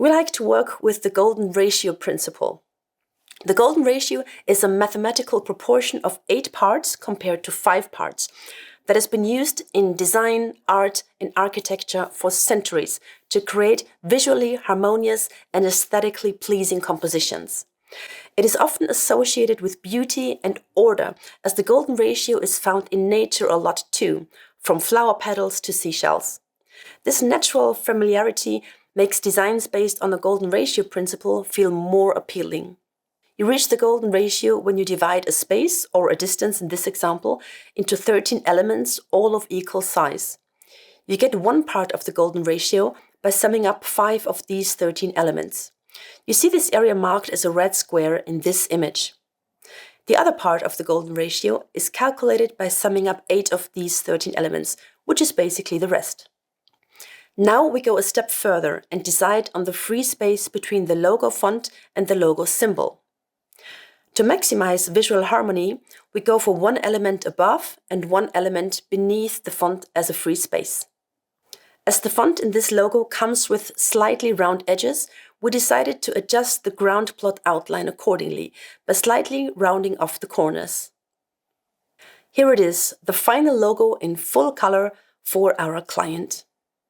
We like to work with the golden ratio principle. The golden ratio is a mathematical proportion of 8 parts compared to 5 parts that has been used in design, art, and architecture for centuries to create visually harmonious and aesthetically pleasing compositions. It is often associated with beauty and order, as the golden ratio is found in nature a lot too, from flower petals to seashells. This natural familiarity makes designs based on the golden ratio principle feel more appealing. You reach the golden ratio when you divide a space, or a distance in this example, into 13 elements, all of equal size. You get one part of the golden ratio by summing up 5 of these 13 elements. You see this area marked as a red square in this image. The other part of the golden ratio is calculated by summing up 8 of these 13 elements, which is basically the rest. Now we go a step further and decide on the free space between the logo font and the logo symbol. To maximize visual harmony, we go for one element above and one element beneath the font as a free space. As the font in this logo comes with slightly round edges, we decided to adjust the ground plot outline accordingly by slightly rounding off the corners. Here it is, the final logo in full color for our client.